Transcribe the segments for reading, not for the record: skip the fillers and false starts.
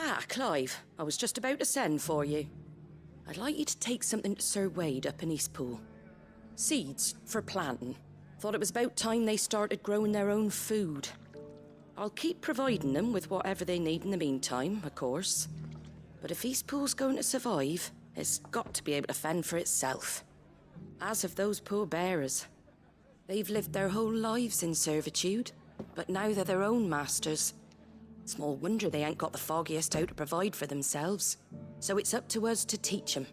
Ah, Clive, I was just about to send for you. I'd like you to take something to Sir Wade up in Eastpool. Seeds for planting. Thought it was about time they started growing their own food. I'll keep providing them with whatever they need in the meantime, of course. But if Eastpool's going to survive, it's got to be able to fend for itself. As have those poor bearers. They've lived their whole lives in servitude, but now they're their own masters. Small wonder they ain't got the foggiest how to provide for themselves. So it's up to us to teach them.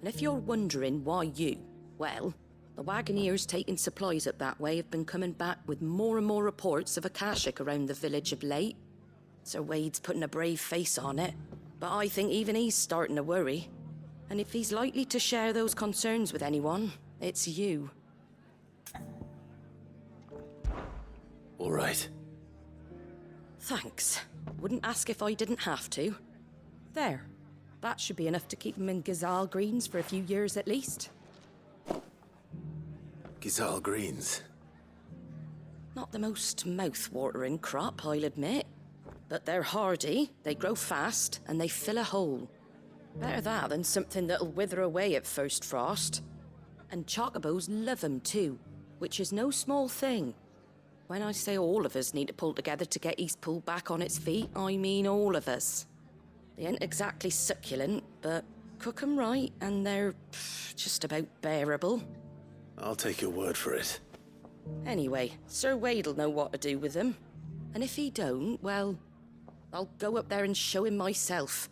And if you're wondering why you, well, the Wagoneers taking supplies up that way have been coming back with more and more reports of Akashic around the village of late. Sir Wade's putting a brave face on it, but I think even he's starting to worry. And if he's likely to share those concerns with anyone, it's you. All right. Thanks. Wouldn't ask if I didn't have to. There. That should be enough to keep him in Gazal Greens for a few years at least. Gazal Greens? Not the most mouth-watering crop, I'll admit. But they're hardy, they grow fast, and they fill a hole. Better that than something that'll wither away at first frost. And chocobos love 'em too, which is no small thing. When I say all of us need to pull together to get Eastpool back on its feet, I mean all of us. They ain't exactly succulent, but cook 'em right and they're just about bearable. I'll take your word for it. Anyway, Sir Wade'll know what to do with them. And if he don't, well, I'll go up there and show him myself.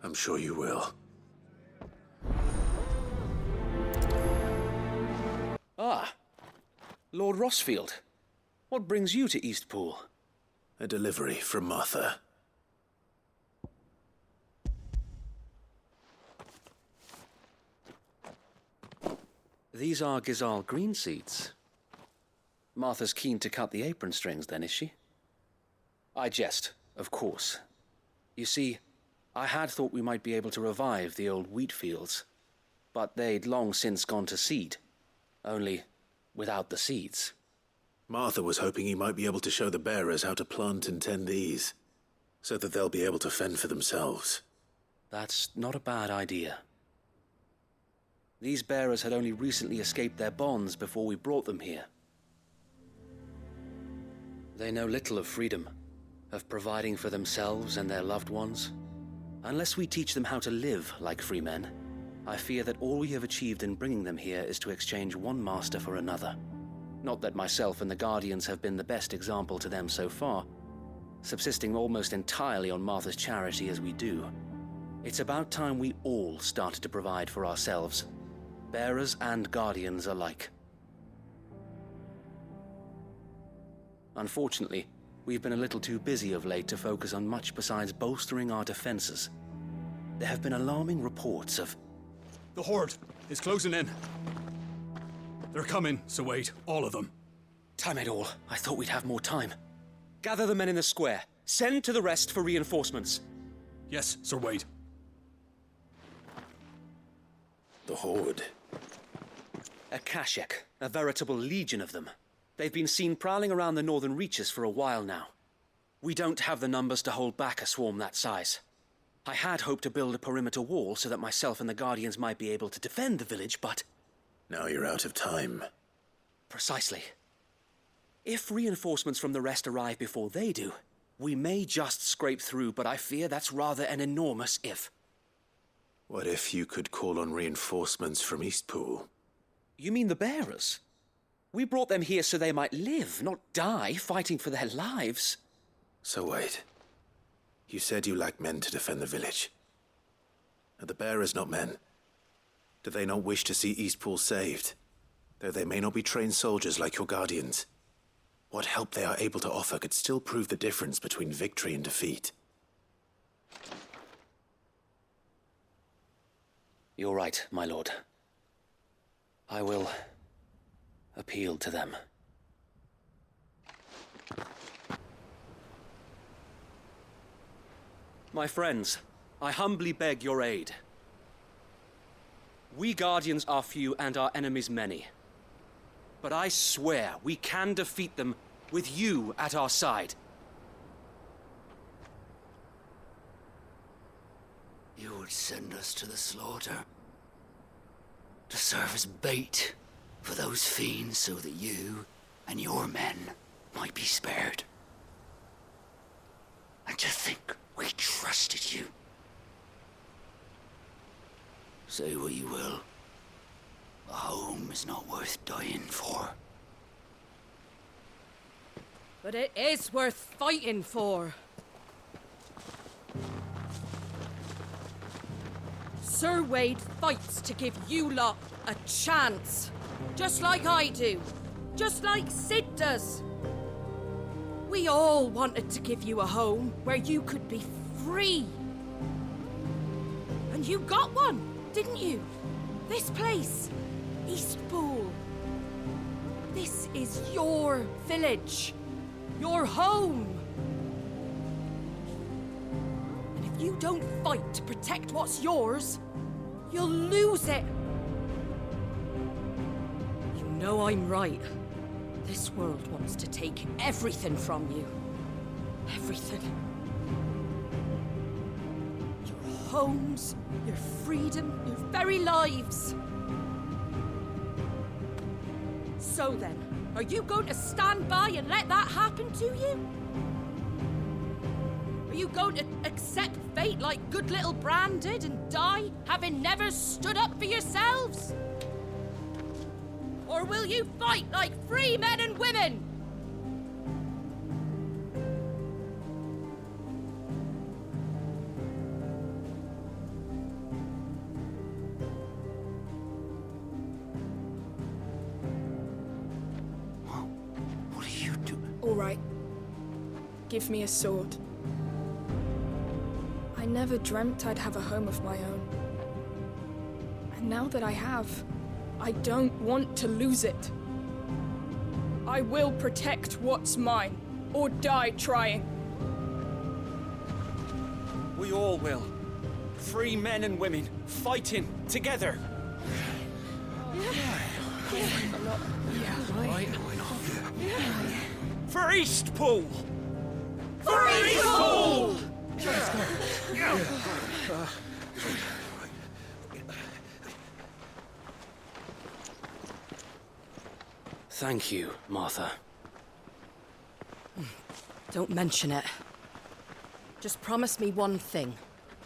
I'm sure you will. Ah, Lord Rossfield. What brings you to Eastpool? A delivery from Martha. These are Gazal green seeds. Martha's keen to cut the apron strings then, is she? I jest, of course. You see, I had thought we might be able to revive the old wheat fields, but they'd long since gone to seed, only without the seeds. Martha was hoping he might be able to show the bearers how to plant and tend these, so that they'll be able to fend for themselves. That's not a bad idea. These bearers had only recently escaped their bonds before we brought them here. They know little of freedom, of providing for themselves and their loved ones. Unless we teach them how to live like free men, I fear that all we have achieved in bringing them here is to exchange one master for another. Not that myself and the Guardians have been the best example to them so far, subsisting almost entirely on Martha's charity as we do. It's about time we all started to provide for ourselves, bearers and Guardians alike. Unfortunately, we've been a little too busy of late to focus on much besides bolstering our defenses. There have been alarming reports of... The Horde is closing in. They're coming, Sir Wade, all of them. Damn it all, I thought we'd have more time. Gather the men in the square. Send to the rest for reinforcements. Yes, Sir Wade. The Horde. Akashic, a veritable legion of them. They've been seen prowling around the northern reaches for a while now. We don't have the numbers to hold back a swarm that size. I had hoped to build a perimeter wall so that myself and the Guardians might be able to defend the village, but... Now you're out of time. Precisely. If reinforcements from the rest arrive before they do, we may just scrape through, but I fear that's rather an enormous if. What if you could call on reinforcements from Eastpool? You mean the bearers? We brought them here so they might live, not die, fighting for their lives. So wait. You said you lack men to defend the village. Are the bearers not men? Do they not wish to see Eastpool saved? Though they may not be trained soldiers like your Guardians. What help they are able to offer could still prove the difference between victory and defeat. You're right, my lord. I will appeal to them. My friends, I humbly beg your aid. We Guardians are few and our enemies many. But I swear we can defeat them with you at our side. would send us to the slaughter. To serve as bait for those fiends so that you and your men might be spared. And to think we trusted you. Say what you will. A home is not worth dying for. But it is worth fighting for. Sir Wade fights to give you lot a chance. Just like I do. Just like Sid does. We all wanted to give you a home where you could be free. And you got one, didn't you? This place, Eastpool. This is your village. Your home. And if you don't fight to protect what's yours, you'll lose it. You know I'm right. This world wants to take everything from you. Everything. Your homes, your freedom, your very lives. So then, are you going to stand by and let that happen to you? Are you going to accept fate like good little Bran did and die, having never stood up for yourselves? Or will you fight like free men and women? What are you doing? All right. Give me a sword. I never dreamt I'd have a home of my own. And now that I have, I don't want to lose it. I will protect what's mine, or die trying. We all will. Free men and women, fighting together. For Eastpool! For Eastpool! Thank you, Martha. Don't mention it. Just promise me one thing.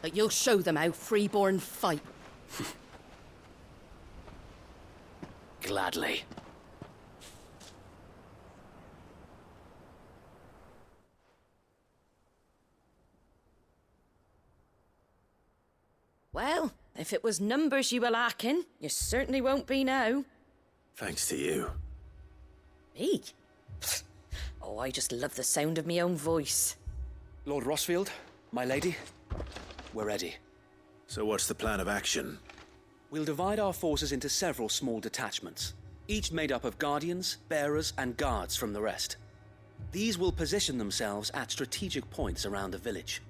That you'll show them how freeborn fight. Gladly. Well, if it was numbers you were lacking, you certainly won't be now. Thanks to you. Me? Oh, I just love the sound of my own voice. Lord Rossfield, my lady, we're ready. So what's the plan of action? We'll divide our forces into several small detachments, each made up of guardians, bearers, and guards from the rest. These will position themselves at strategic points around the village.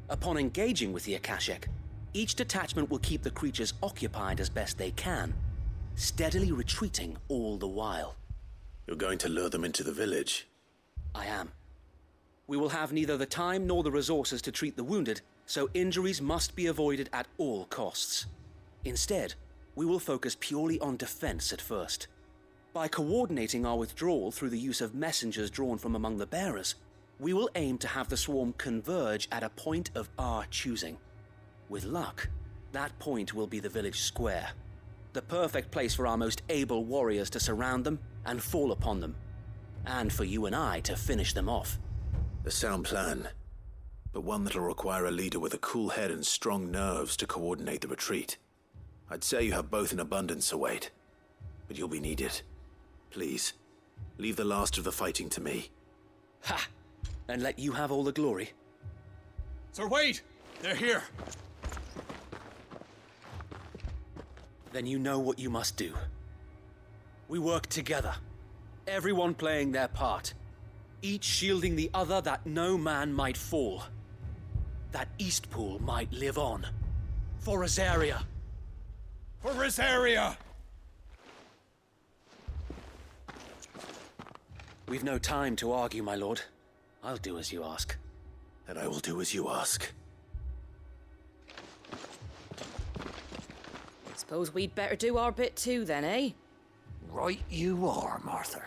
Upon engaging with the Akashic, each detachment will keep the creatures occupied as best they can, steadily retreating all the while. You're going to lure them into the village? I am. We will have neither the time nor the resources to treat the wounded, so injuries must be avoided at all costs. Instead, we will focus purely on defense at first. By coordinating our withdrawal through the use of messengers drawn from among the bearers, we will aim to have the swarm converge at a point of our choosing. With luck, that point will be the village square, the perfect place for our most able warriors to surround them and fall upon them, and for you and I to finish them off. A sound plan, but one that'll require a leader with a cool head and strong nerves to coordinate the retreat. I'd say you have both in abundance, Sir Wade, but you'll be needed. Please, leave the last of the fighting to me. Ha! And let you have all the glory. Sir Wade! They're here! Then you know what you must do. We work together, everyone playing their part, each shielding the other that no man might fall, that Eastpool might live on. For Rosaria! For Rosaria! We've no time to argue, my lord. I'll do as you ask. And I will do as you ask. Suppose we'd better do our bit too then, eh? Right you are, Martha.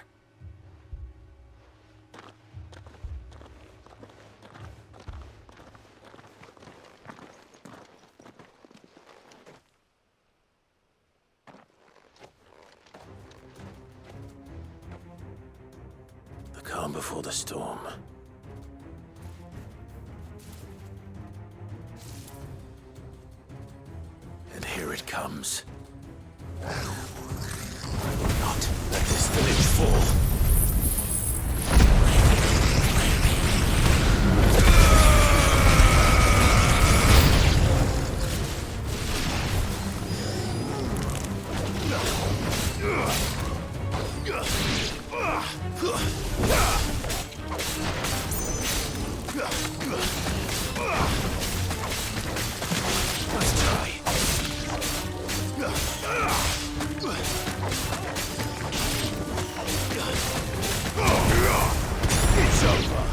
The calm before the storm. And here it comes. Not let this village fall. Let's try. It's over.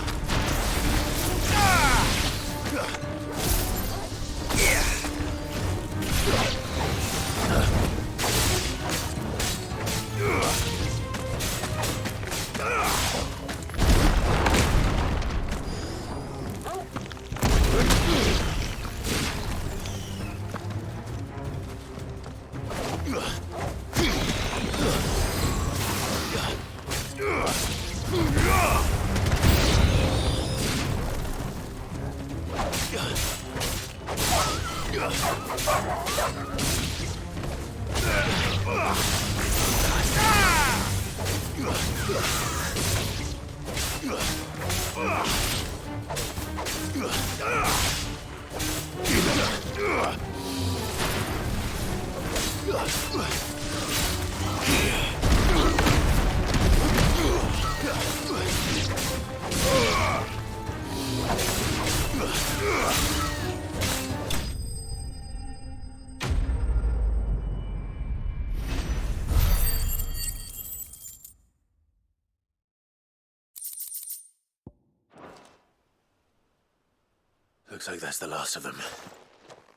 Looks like that's the last of them.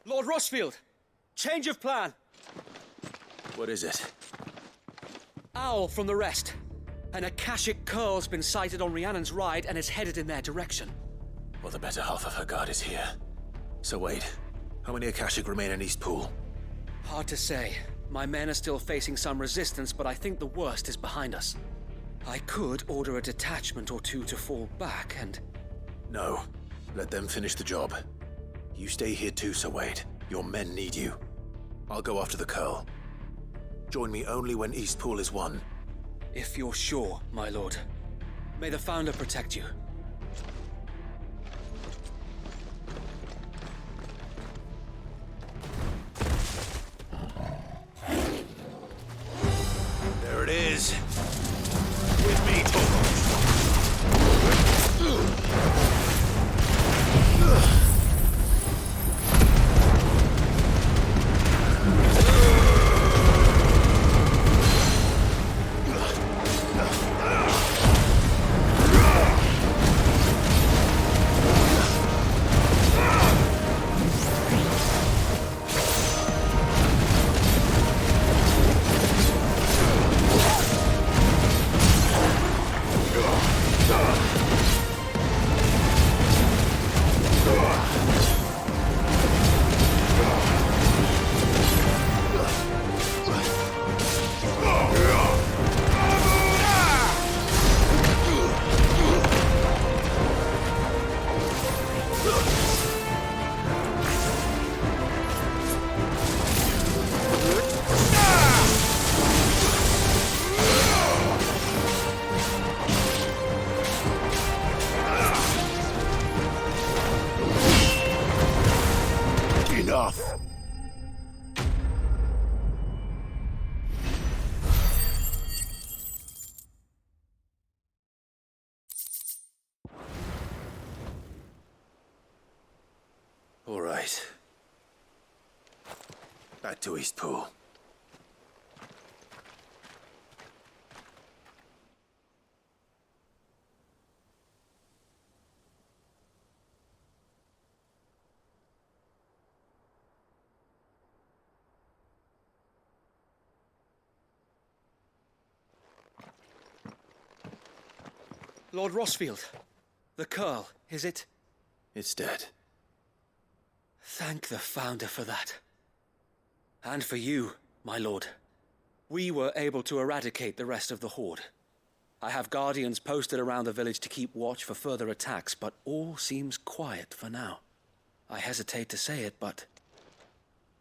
Lord Rossfield! Change of plan! What is it? Owl from the rest. An Akashic curl's been sighted on Rhiannon's ride and is headed in their direction. Well, the better half of her guard is here. So wait, how many Akashic remain in East Pool? Hard to say. My men are still facing some resistance, but I think the worst is behind us. I could order a detachment or two to fall back and... No. Let them finish the job. You stay here too, Sir Wade. Your men need you. I'll go after the curl. Join me only when East Pool is won. If you're sure, my lord. May the Founder protect you. There it is. With me, Torvald. All right. Back to East Pool. Lord Rosfield, the Curl, is it? It's dead. Thank the Founder for that. And for you, my lord. We were able to eradicate the rest of the Horde. I have guardians posted around the village to keep watch for further attacks, but all seems quiet for now. I hesitate to say it, but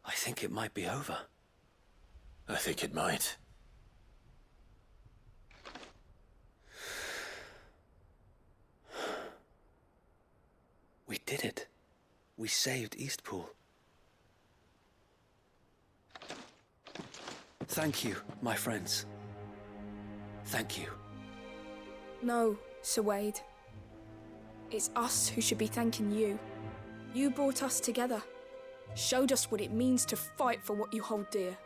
I think it might be over. I think it might. We did it. We saved Eastpool. Thank you, my friends. Thank you. No, Sir Wade. It's us who should be thanking you. You brought us together. Showed us what it means to fight for what you hold dear.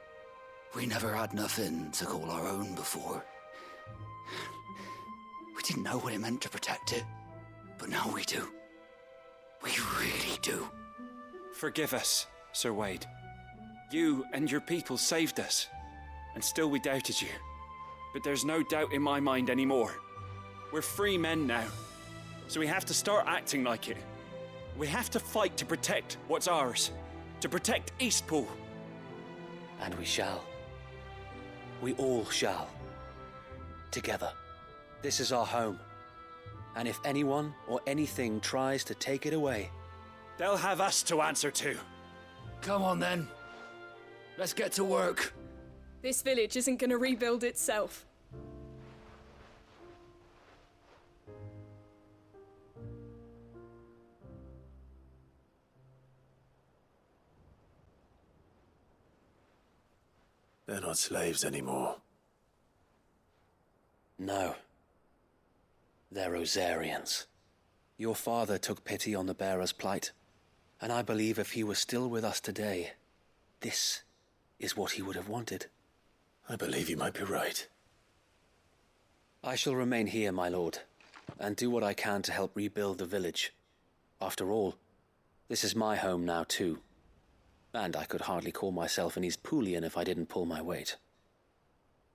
We never had nothing to call our own before. We didn't know what it meant to protect it, but now we do. We really do. Forgive us, Sir Wade. You and your people saved us, and still we doubted you. But there's no doubt in my mind anymore. We're free men now, so we have to start acting like it. We have to fight to protect what's ours, to protect Eastpool. And we shall. We all shall. Together. This is our home. And if anyone or anything tries to take it away, they'll have us to answer to. Come on then. Let's get to work. This village isn't gonna rebuild itself. They're not slaves anymore. no. They're Rosarians. Your father took pity on the bearer's plight, and I believe if he were still with us today, this is what he would have wanted. I believe you might be right. I shall remain here, my lord, and do what I can to help rebuild the village. After all, this is my home now too, and I could hardly call myself an Eastpoolian if I didn't pull my weight.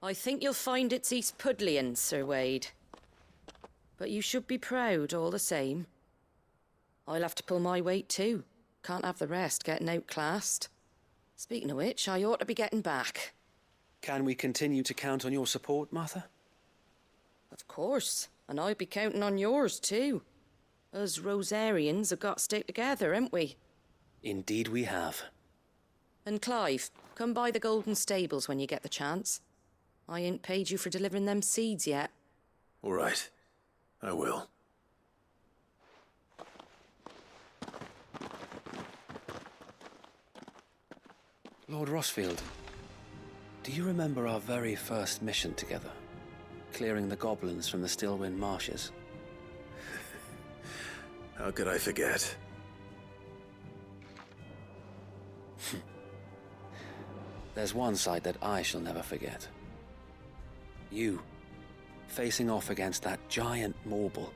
I think you'll find it's Eastpudlian, Sir Wade. But you should be proud all the same. I'll have to pull my weight too. Can't have the rest getting outclassed. Speaking of which, I ought to be getting back. Can we continue to count on your support, Martha? Of course, and I'll be counting on yours too. Us Rosarians have got to stick together, haven't we? Indeed we have. And Clive, come by the Golden Stables when you get the chance. I ain't paid you for delivering them seeds yet. All right. I will. Lord Rosfield, do you remember our very first mission together? Clearing the goblins from the Stillwind Marshes? How could I forget? There's one sight that I shall never forget. You, facing off against that giant Morble.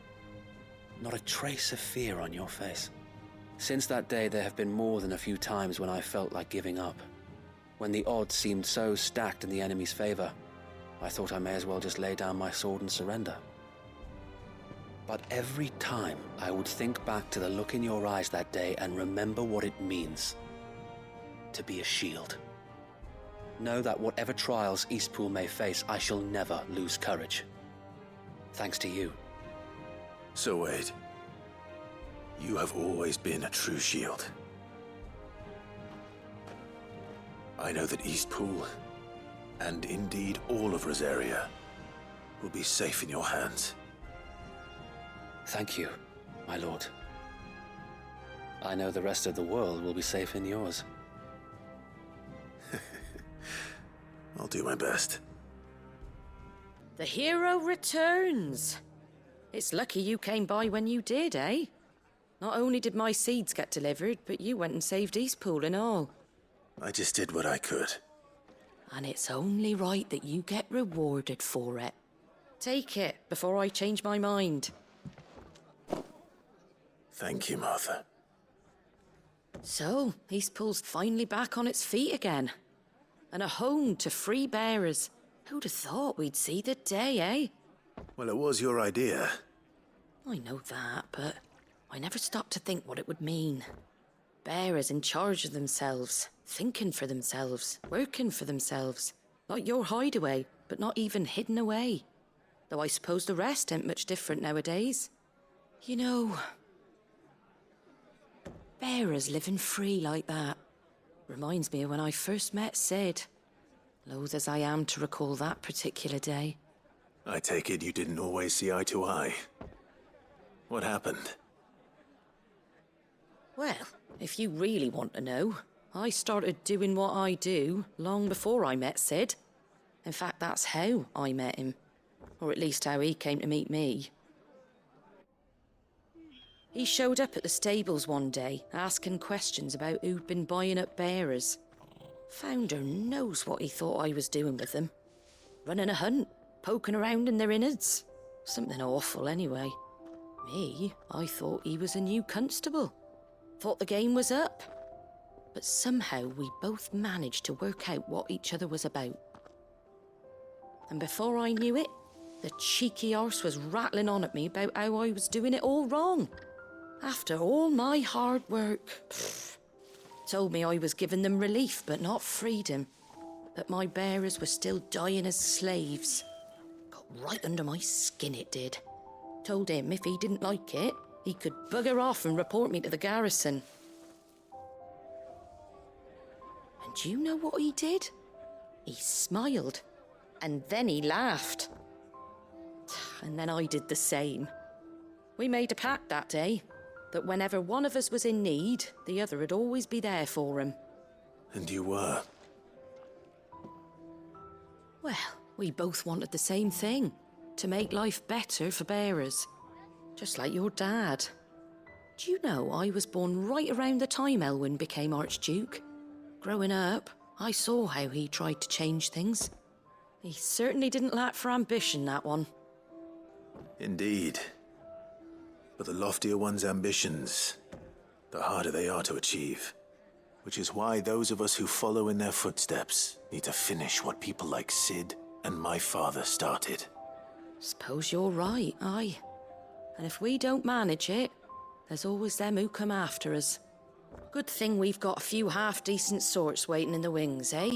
Not a trace of fear on your face. Since that day, there have been more than a few times when I felt like giving up. When the odds seemed so stacked in the enemy's favor, I thought I may as well just lay down my sword and surrender. But every time I would think back to the look in your eyes that day and remember what it means to be a shield. Know that whatever trials Eastpool may face, I shall never lose courage. Thanks to you. So Wade, you have always been a true shield. I know that Eastpool, and indeed all of Rosaria, will be safe in your hands. Thank you, my lord. I know the rest of the world will be safe in yours. I'll do my best. The hero returns. It's lucky you came by when you did, eh? Not only did my seeds get delivered, but you went and saved Eastpool and all. I just did what I could. And it's only right that you get rewarded for it. Take it before I change my mind. Thank you, Martha. So, Eastpool's finally back on its feet again. And a home to free bearers. Who'd have thought we'd see the day, eh? Well, it was your idea. I know that, but I never stopped to think what it would mean. Bearers in charge of themselves, thinking for themselves, working for themselves. Like your hideaway, but not even hidden away. Though I suppose the rest ain't much different nowadays. You know, bearers living free like that reminds me of when I first met Sid. Loath as I am to recall that particular day. I take it you didn't always see eye to eye. What happened? Well, if you really want to know, I started doing what I do long before I met Sid. In fact, that's how I met him. Or at least how he came to meet me. He showed up at the stables one day, asking questions about who'd been buying up bearers. Founder knows what he thought I was doing with them. Running a hunt, poking around in their innards. Something awful anyway. Me, I thought he was a new constable. Thought the game was up. But somehow we both managed to work out what each other was about. And before I knew it, the cheeky arse was rattling on at me about how I was doing it all wrong. After all my hard work. Told me I was giving them relief, but not freedom. That my bearers were still dying as slaves. Got right under my skin, it did. Told him if he didn't like it, he could bugger off and report me to the garrison. And do you know what he did? He smiled. And then he laughed. And then I did the same. We made a pact that day, that whenever one of us was in need, the other would always be there for him. And you were? Well, we both wanted the same thing. To make life better for bearers. Just like your dad. Do you know I was born right around the time Elwyn became Archduke? Growing up, I saw how he tried to change things. He certainly didn't lack for ambition, that one. Indeed. But the loftier one's ambitions, the harder they are to achieve. Which is why those of us who follow in their footsteps need to finish what people like Sid and my father started. Suppose you're right, aye. And if we don't manage it, there's always them who come after us. Good thing we've got a few half-decent sorts waiting in the wings, eh?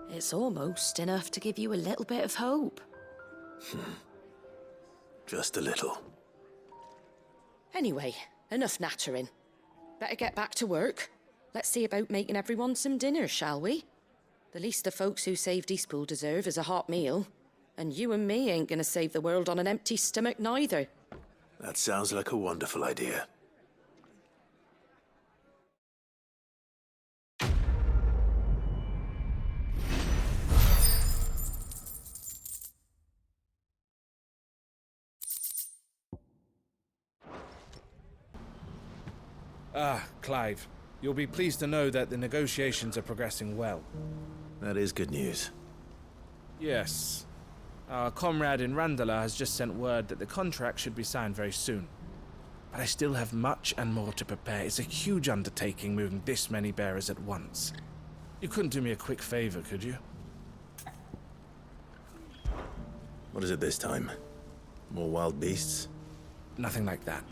It's almost enough to give you a little bit of hope. Just a little. Anyway, enough nattering. Better get back to work. Let's see about making everyone some dinner, shall we? The least the folks who saved Eastpool deserve is a hot meal. And you and me ain't gonna save the world on an empty stomach neither. That sounds like a wonderful idea. Ah, Clive. You'll be pleased to know that the negotiations are progressing well. That is good news. Yes. Our comrade in Randala has just sent word that the contract should be signed very soon. But I still have much and more to prepare. It's a huge undertaking moving this many bearers at once. You couldn't do me a quick favor, could you? What is it this time? More wild beasts? Nothing like that.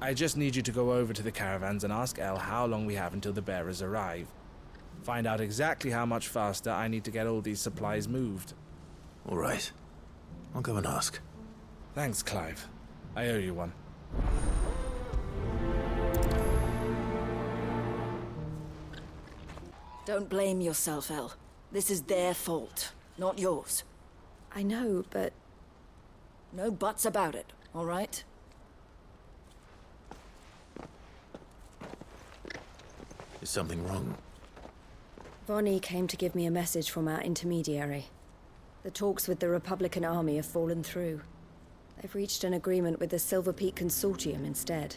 I just need you to go over to the caravans and ask El how long we have until the bearers arrive. Find out exactly how much faster I need to get all these supplies moved. All right. I'll go and ask. Thanks, Clive. I owe you one. Don't blame yourself, El. This is their fault, not yours. I know, but... No buts about it, all right? Is something wrong? Vonnie came to give me a message from our intermediary. The talks with the Republican Army have fallen through. They've reached an agreement with the Silver Peak Consortium instead.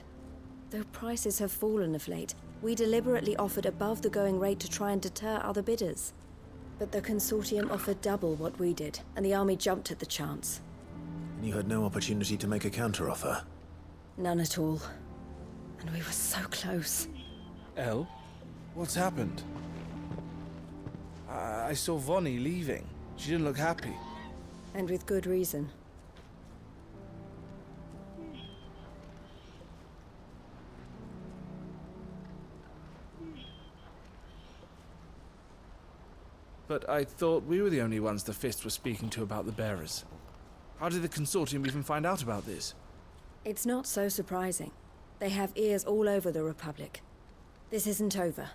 Though prices have fallen of late, we deliberately offered above the going rate to try and deter other bidders. But the Consortium offered double what we did, and the Army jumped at the chance. And you had no opportunity to make a counteroffer? None at all. And we were so close. El? What's happened? I saw Vonnie leaving. She didn't look happy. And with good reason. But I thought we were the only ones the Fist was speaking to about the bearers. How did the Consortium even find out about this? It's not so surprising. They have ears all over the Republic. This isn't over.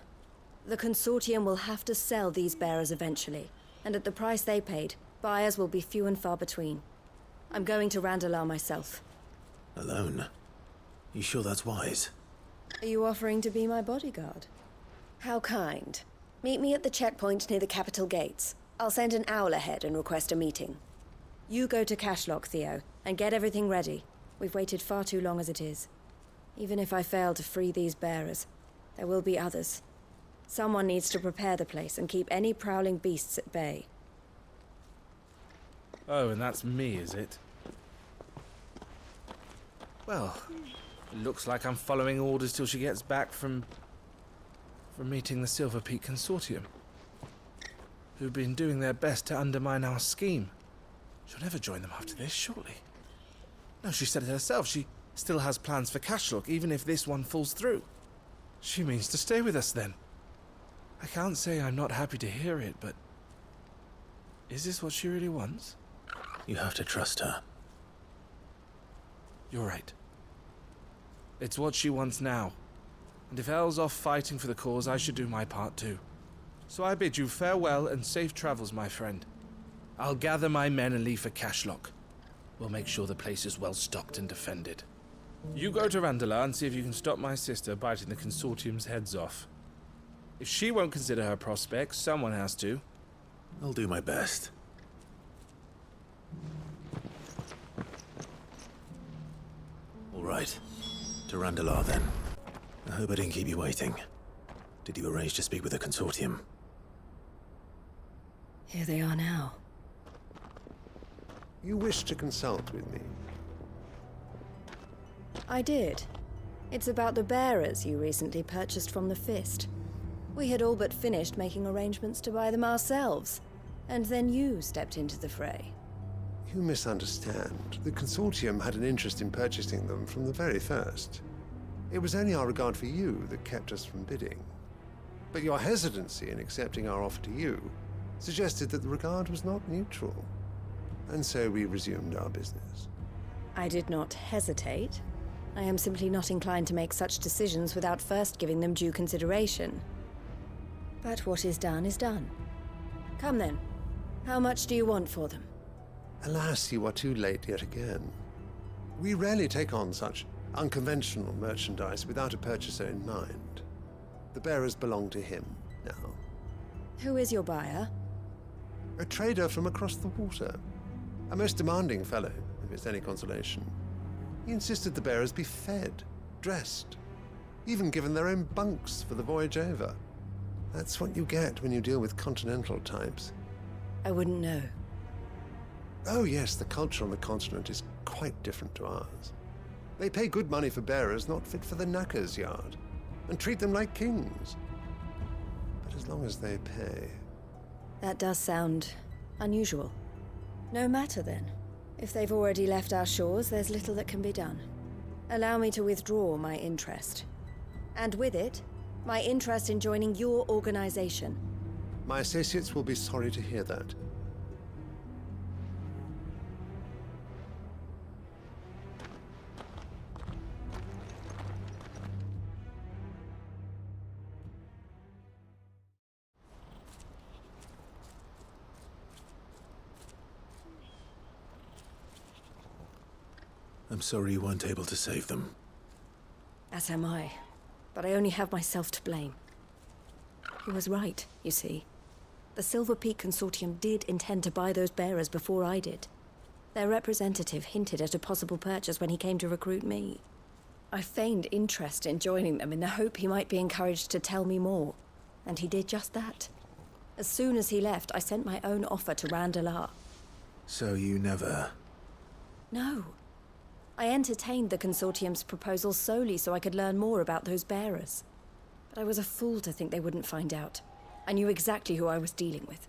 The Consortium will have to sell these bearers eventually, and at the price they paid, buyers will be few and far between. I'm going to Randalar myself. Alone? You sure that's wise? Are you offering to be my bodyguard? How kind. Meet me at the checkpoint near the capital gates. I'll send an owl ahead and request a meeting. You go to Cashlock, Theo, and get everything ready. We've waited far too long as it is. Even if I fail to free these bearers, there will be others. Someone needs to prepare the place and keep any prowling beasts at bay. Oh, and that's me, is it? Well, it looks like I'm following orders till she gets back from meeting the Silver Peak Consortium, who've been doing their best to undermine our scheme. She'll never join them after this, surely. No, she said it herself. She still has plans for Cashlock, even if this one falls through. She means to stay with us, then. I can't say I'm not happy to hear it, but... is this what she really wants? You have to trust her. You're right. It's what she wants now. And if Elle's off fighting for the cause, I should do my part too. So I bid you farewell and safe travels, my friend. I'll gather my men and leave for Cashlock. We'll make sure the place is well stocked and defended. You go to Randalar and see if you can stop my sister biting the Consortium's heads off. If she won't consider her prospects, someone has to. I'll do my best. All right. To Randalar, then. I hope I didn't keep you waiting. Did you arrange to speak with the Consortium? Here they are now. You wish to consult with me? I did. It's about the bearers you recently purchased from the Fist. We had all but finished making arrangements to buy them ourselves, and then you stepped into the fray. You misunderstand. The Consortium had an interest in purchasing them from the very first. It was only our regard for you that kept us from bidding. But your hesitancy in accepting our offer to you suggested that the regard was not mutual. And so we resumed our business. I did not hesitate. I am simply not inclined to make such decisions without first giving them due consideration. But what is done is done. Come then. How much do you want for them? Alas, you are too late yet again. We rarely take on such unconventional merchandise without a purchaser in mind. The bearers belong to him now. Who is your buyer? A trader from across the water. A most demanding fellow, if it's any consolation. He insisted the bearers be fed, dressed, even given their own bunks for the voyage over. That's what you get when you deal with continental types. I wouldn't know. Oh yes, the culture on the continent is quite different to ours. They pay good money for bearers not fit for the knacker's yard, and treat them like kings. But as long as they pay... That does sound unusual. No matter then. If they've already left our shores, there's little that can be done. Allow me to withdraw my interest. And with it, my interest in joining your organization. My associates will be sorry to hear that. I'm sorry you weren't able to save them. As am I. But I only have myself to blame. He was right, you see. The Silver Peak Consortium did intend to buy those bearers before I did. Their representative hinted at a possible purchase when he came to recruit me. I feigned interest in joining them in the hope he might be encouraged to tell me more. And he did just that. As soon as he left, I sent my own offer to Randalar. So you never... No. I entertained the Consortium's proposal solely so I could learn more about those bearers. But I was a fool to think they wouldn't find out. I knew exactly who I was dealing with.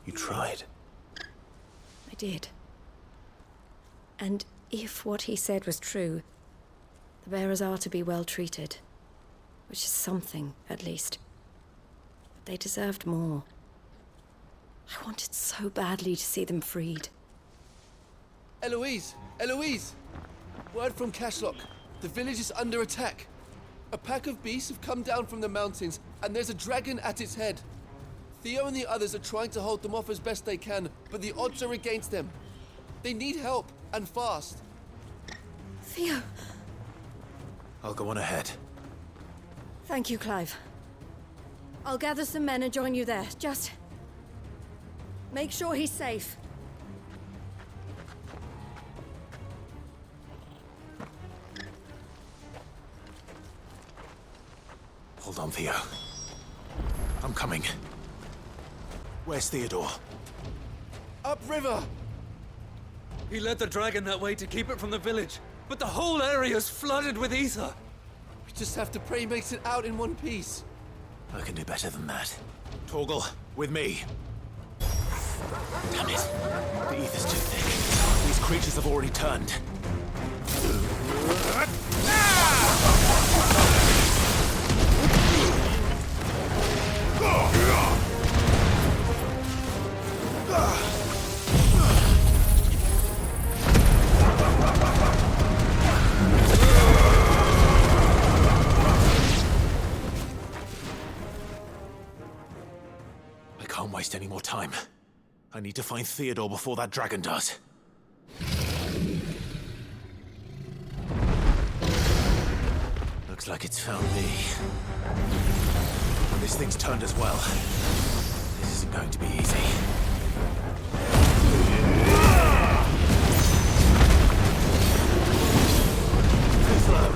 You tried. I did. And if what he said was true, the bearers are to be well treated. Which is something, at least. But they deserved more. I wanted so badly to see them freed. Eloise! Eloise! Word from Cashlock. The village is under attack. A pack of beasts have come down from the mountains, and there's a dragon at its head. Theo and the others are trying to hold them off as best they can, but the odds are against them. They need help, and fast. Theo! I'll go on ahead. Thank you, Clive. I'll gather some men and join you there. Just... make sure he's safe. Hold on, Theo. I'm coming. Where's Theodore? Upriver! He led the dragon that way to keep it from the village, but the whole area's flooded with ether. We just have to pray he makes it out in one piece. I can do better than that. Torgal, with me. Damn it. The ether's too thick. These creatures have already turned. I can't waste any more time. I need to find Theodore before that dragon does. Looks like it's found me. This thing's turned as well. This isn't going to be easy. Too slow.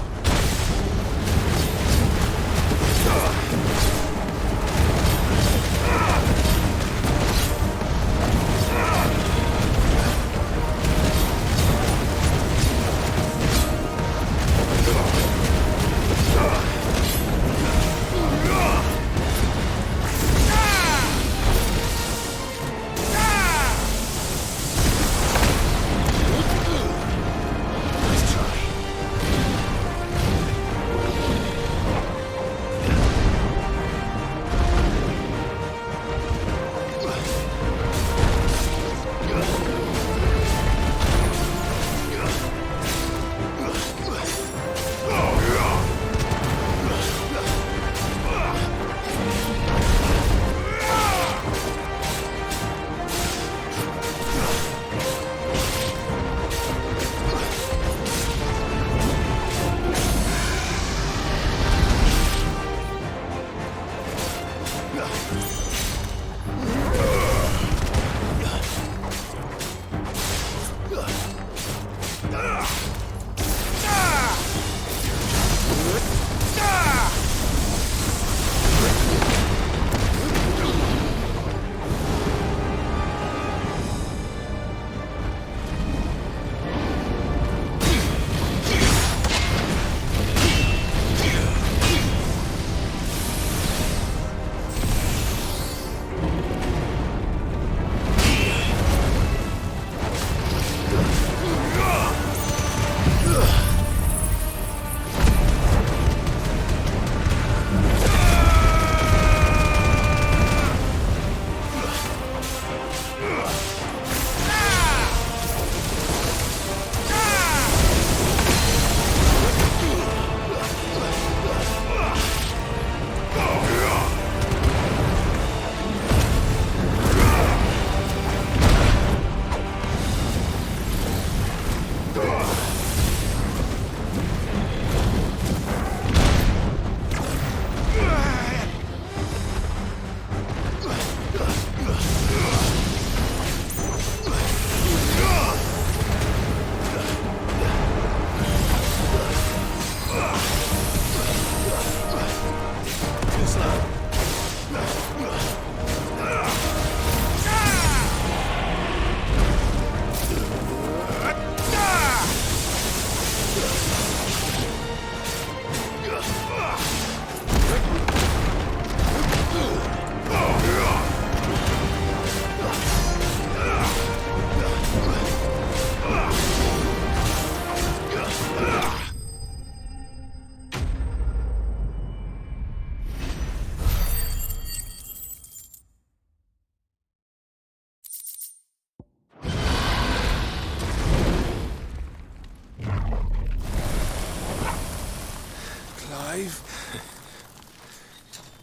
Clive?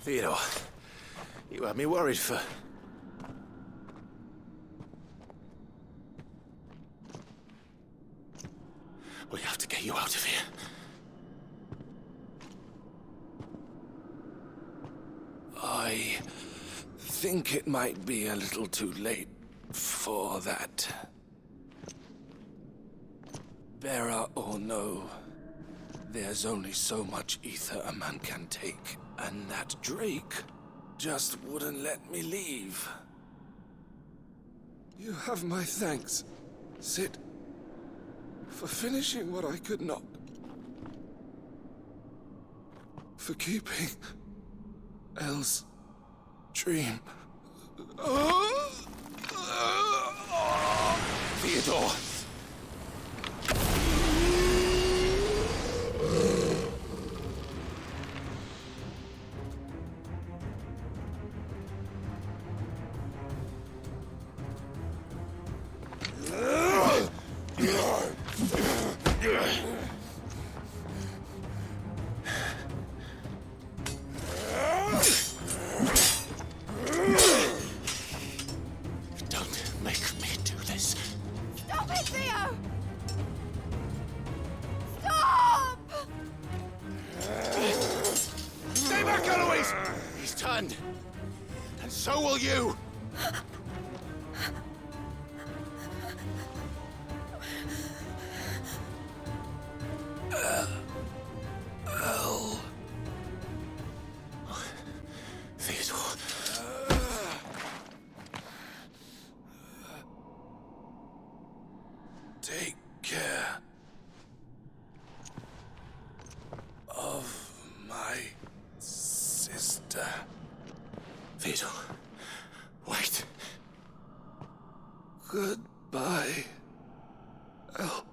Theodore, you had me worried for... We have to get you out of here. I think it might be a little too late for that. Bearer or no, there's only so much ether a man can take, and that Drake just wouldn't let me leave. You have my thanks, Sid, for finishing what I could not. For keeping Elle's dream. Theodore! Don't make me do this. Stop it, Theo! Stop! Stay back, Eloise! He's turned. And so will you! Elle. Theodore. Take care of my sister. Theodore, wait. Goodbye, Elle.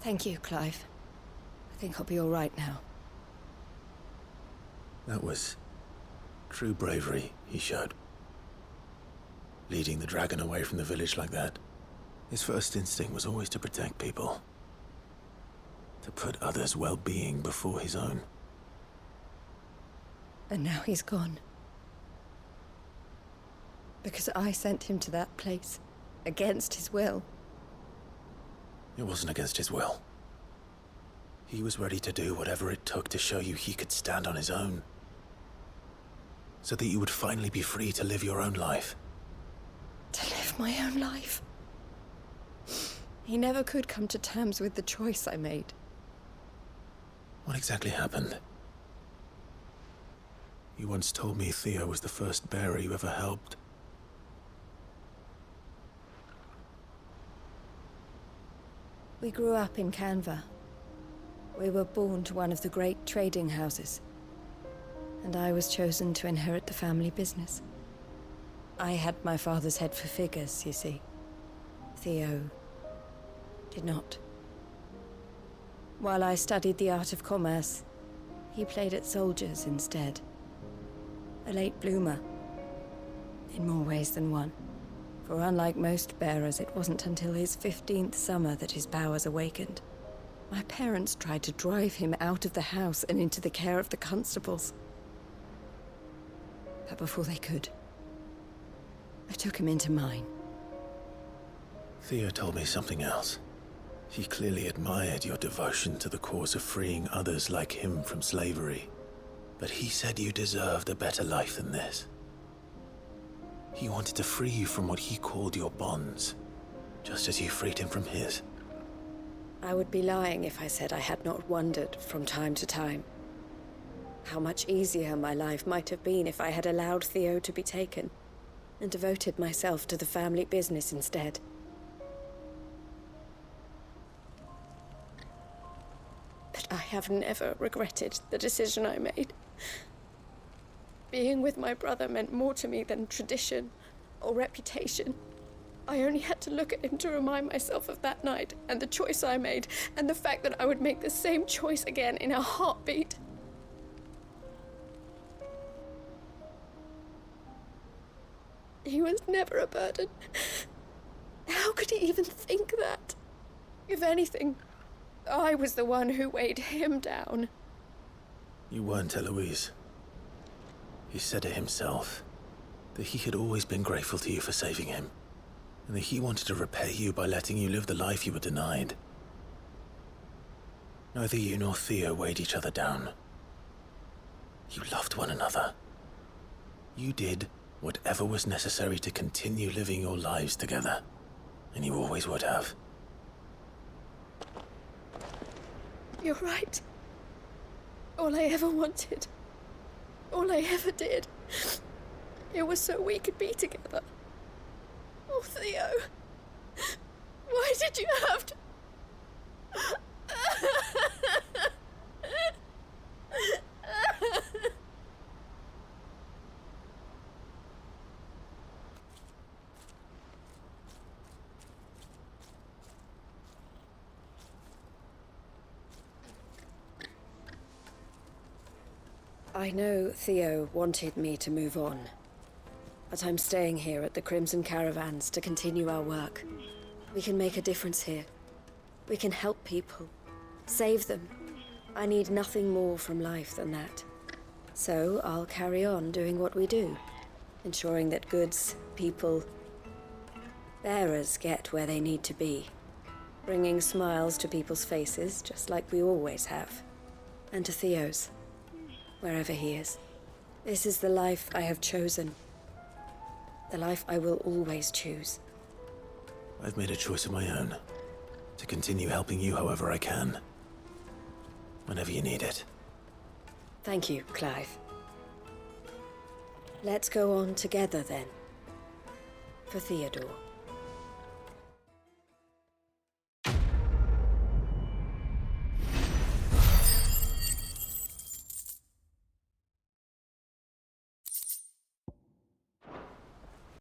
Thank you, Clive. I think I'll be all right now. That was true bravery he showed. Leading the dragon away from the village like that. His first instinct was always to protect people. To put others' well-being before his own. And now he's gone. Because I sent him to that place, against his will. It wasn't against his will. He was ready to do whatever it took to show you he could stand on his own. So that you would finally be free to live your own life. To live my own life? He never could come to terms with the choice I made. What exactly happened? You once told me Theo was the first bearer you ever helped. We grew up in Canva. We were born to one of the great trading houses. And I was chosen to inherit the family business. I had my father's head for figures, you see. Theo did not. While I studied the art of commerce, he played at soldiers instead. A late bloomer, in more ways than one. For unlike most bearers, it wasn't until his 15th summer that his powers awakened. My parents tried to drive him out of the house and into the care of the constables. But before they could, I took him into mine. Theo told me something else. He clearly admired your devotion to the cause of freeing others like him from slavery. But he said you deserved a better life than this. He wanted to free you from what he called your bonds, just as you freed him from his. I would be lying if I said I had not wondered from time to time how much easier my life might have been if I had allowed Theo to be taken and devoted myself to the family business instead. But I have never regretted the decision I made. Being with my brother meant more to me than tradition or reputation. I only had to look at him to remind myself of that night and the choice I made, and the fact that I would make the same choice again in a heartbeat. He was never a burden. How could he even think that? If anything, I was the one who weighed him down. You weren't, Eloise. He said it himself, that he had always been grateful to you for saving him, and that he wanted to repay you by letting you live the life you were denied. Neither you nor Theo weighed each other down. You loved one another. You did whatever was necessary to continue living your lives together, and you always would have. You're right. All I ever wanted, all I ever did, it was so we could be together. Oh, Theo, why did you have to... I know Theo wanted me to move on, but I'm staying here at the Crimson Caravans to continue our work. We can make a difference here. We can help people, save them. I need nothing more from life than that. So I'll carry on doing what we do, ensuring that goods, people, bearers get where they need to be, bringing smiles to people's faces just like we always have, and to Theo's, wherever he is. This is the life I have chosen. The life I will always choose. I've made a choice of my own, to continue helping you however I can, whenever you need it. Thank you, Clive. Let's go on together then. For Theodore.